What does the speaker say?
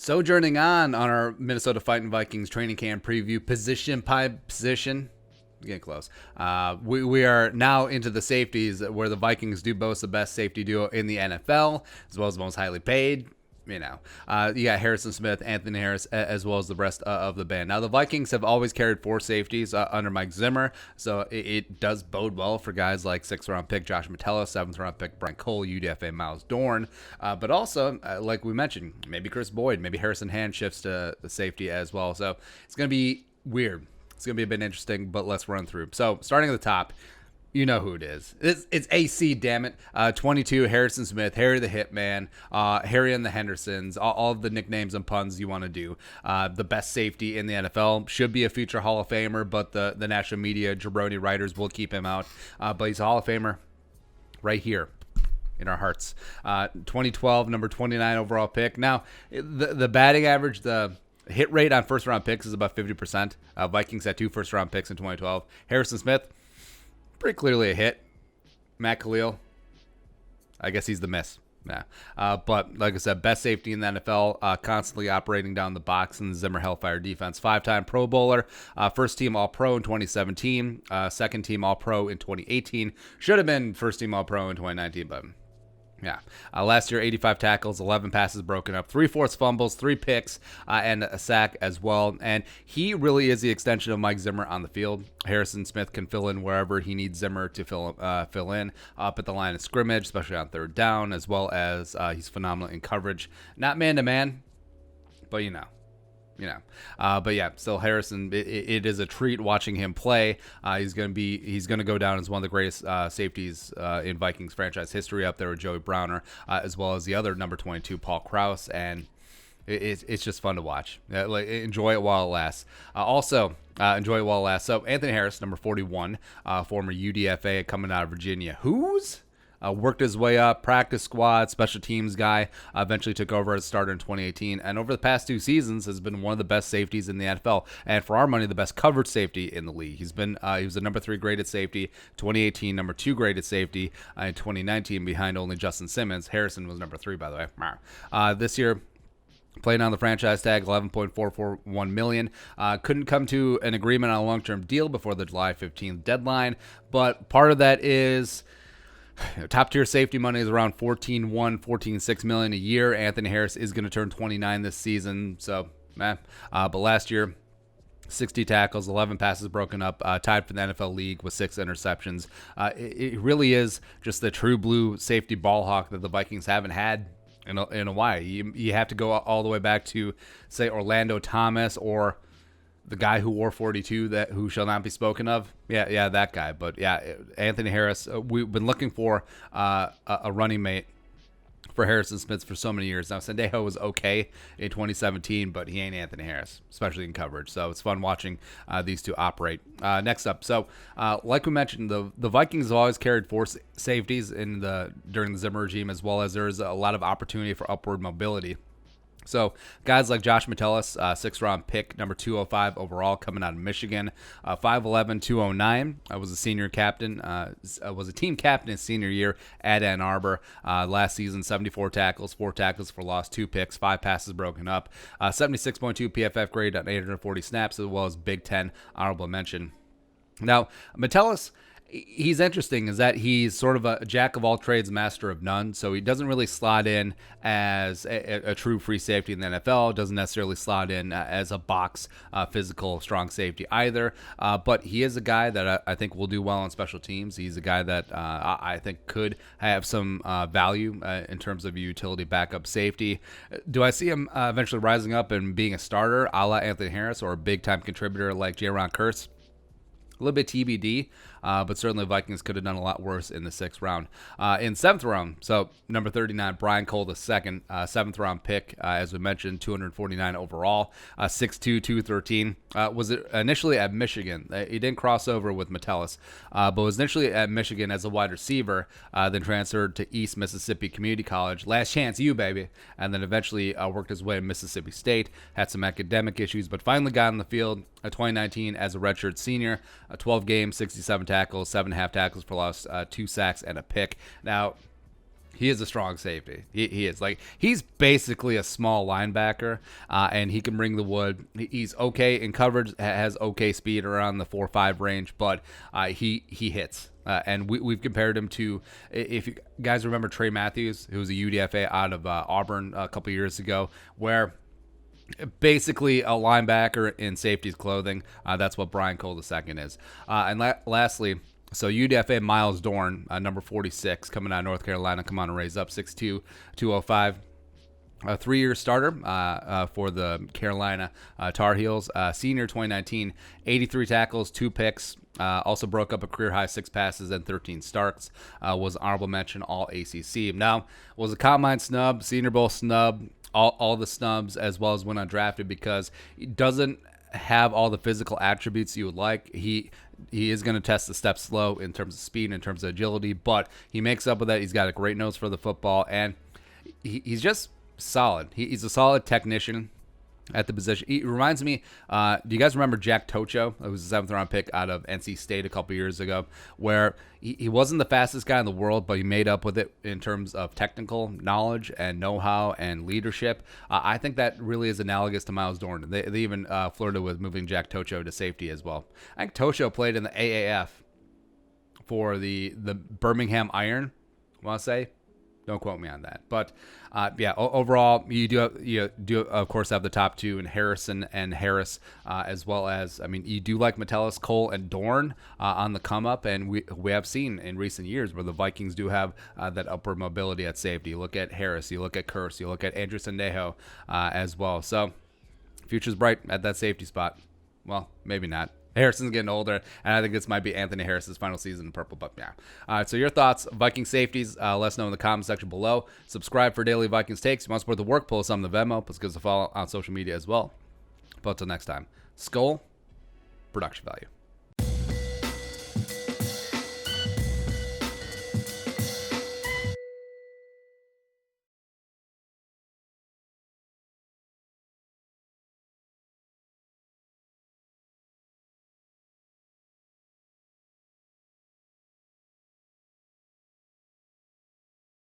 Sojourning on our Minnesota Vikings training camp preview, position by position. Getting close. We are now into the safeties, where the Vikings do boast the best safety duo in the NFL, as well as the most highly paid. You got Harrison Smith, Anthony Harris, as well as the rest of the band. Now, the Vikings have always carried four safeties under Mike Zimmer, so it does bode well for guys like 6th-round pick Josh Metella, 7th-round pick Brian Cole, UDFA Miles Dorn, but also, like we mentioned, maybe Chris Boyd, maybe Harrison Hand shifts to the safety as well. So it's going to be weird. It's going to be a bit interesting, but let's run through. So starting at the top, you know who it is. It's AC, damn it. 22, Harrison Smith, Harry the Hitman, Harry and the Hendersons, all of the nicknames and puns you want to do. The best safety in the NFL. Should be a future Hall of Famer, but the national media, jabroni writers will keep him out. But he's a Hall of Famer right here in our hearts. 2012, number 29 overall pick. Now, the batting average, the hit rate on first-round picks is about 50%. Vikings had 2 first-round picks in 2012. Harrison Smith, pretty clearly a hit. Matt Khalil, I guess he's the miss. Yeah. But like I said, best safety in the NFL, constantly operating down the box in the Zimmer Hellfire defense. 5-time Pro Bowler, first team All-Pro in 2017, second team All-Pro in 2018. Should have been first team All-Pro in 2019, but yeah. Last year, 85 tackles, 11 passes broken up, 3 forced fumbles, 3 picks, and a sack as well. And he really is the extension of Mike Zimmer on the field. Harrison Smith can fill in wherever he needs Zimmer to fill in, up at the line of scrimmage, especially on third down, as well as he's phenomenal in coverage. Not man-to-man, but but yeah, still Harrison. It is a treat watching him play. He's gonna go down as one of the greatest safeties in Vikings franchise history, up there with Joey Browner, as well as the other number 22, Paul Krause, and it's just fun to watch. Enjoy it while it lasts. Enjoy it while it lasts. So Anthony Harris, number 41, former UDFA coming out of Virginia. Worked his way up, practice squad, special teams guy, eventually took over as starter in 2018, and over the past 2 seasons has been one of the best safeties in the NFL, and for our money, the best coverage safety in the league. He was the number 3 graded safety, 2018, number 2 graded safety, in 2019, behind only Justin Simmons. Harrison was number 3, by the way. This year, playing on the franchise tag, $11.441 million. Couldn't come to an agreement on a long-term deal before the July 15th deadline, but part of that is top tier safety money is around $14.6 million a year. Anthony Harris is going to turn 29 this season, so but last year, 60 tackles, 11 passes broken up, tied for the NFL league with 6 interceptions. It really is just the true blue safety ball hawk that the Vikings haven't had in a while. You have to go all the way back to, say, Orlando Thomas, or the guy who wore 42, who shall not be spoken of. Yeah, that guy. But yeah, Anthony Harris. We've been looking for a running mate for Harrison Smith for so many years now. Sendejo was okay in 2017, but he ain't Anthony Harris, especially in coverage. So it's fun watching these two operate. Next up, so like we mentioned, the Vikings have always carried 4 safeties during the Zimmer regime, as well as there's a lot of opportunity for upward mobility. So guys like Josh Metellus, 6th-round pick, number 205 overall, coming out of Michigan, 5'11", 209. Was a senior captain, was a team captain his senior year at Ann Arbor. Last season, 74 tackles, 4 tackles for loss, 2 picks, 5 passes broken up, 76.2 PFF grade on 840 snaps, as well as Big Ten honorable mention. Now, Metellus, he's interesting is that he's sort of a jack of all trades, master of none. So he doesn't really slot in as a true free safety in the NFL. Doesn't necessarily slot in as a box physical strong safety either. But he is a guy that I think will do well on special teams. He's a guy that I think could have some value in terms of utility backup safety. Do I see him eventually rising up and being a starter a la Anthony Harris, or a big time contributor like Jaron Kearse? A little bit TBD, but certainly Vikings could have done a lot worse in the 6th round. In 7th round, so number 39, Brian Cole II, 7th round pick, as we mentioned, 249 overall, 6'2", 213. Was initially at Michigan. He didn't cross over with Metellus, but was initially at Michigan as a wide receiver, then transferred to East Mississippi Community College. Last chance you, baby. And then eventually worked his way to Mississippi State. Had some academic issues, but finally got on the field in 2019 as a redshirt senior. 12 games, 67 tackles, 7.5 tackles for loss, 2 sacks, and a pick. Now, He is a strong safety. He is. Like, he's basically a small linebacker, and he can bring the wood. He's okay in coverage, has okay speed around the 4.5 range, but he hits. And we've compared him to, if you guys remember Trey Matthews, who was a UDFA out of Auburn a couple years ago, where basically a linebacker in safety's clothing. That's what Brian Cole II is. And lastly, so UDFA Miles Dorn, number 46, coming out of North Carolina, come on and raise up 6'2", 205. A 3-year starter for the Carolina Tar Heels. Senior 2019, 83 tackles, 2 picks. Also broke up a career-high 6 passes and 13 starts. Was honorable mention all ACC. Now, was a Combine snub, Senior Bowl snub, all the snubs, as well as went undrafted because he doesn't have all the physical attributes you would like. He is going to test the step slow in terms of speed, in terms of agility, but he makes up with that. He's got a great nose for the football, and he's just solid. He's a solid technician at the position. He reminds me, do you guys remember Jack Tocho? It was a 7th-round pick out of NC State a couple years ago, where he wasn't the fastest guy in the world, but he made up with it in terms of technical knowledge and know-how and leadership. I think that really is analogous to Miles Dorn. They even flirted with moving Jack Tocho to safety as well. I think Tocho played in the AAF for the Birmingham Iron, I want to say. Don't quote me on that. But, overall, you do, of course, have the top two in Harrison and Harris, as well as, you do like Metellus, Cole, and Dorn on the come-up, and we have seen in recent years where the Vikings do have that upward mobility at safety. You look at Harris, you look at Kurse, you look at Andrew Sendejo as well. So, future's bright at that safety spot. Well, maybe not. Harrison's getting older, and I think this might be Anthony Harris's final season in purple, but yeah. All right, so your thoughts, Viking safeties, let us know in the comment section below. Subscribe for daily Vikings takes. If you want to support the work, pull us on the Venmo. Please give us a follow on social media as well. But until next time, Skull, production value.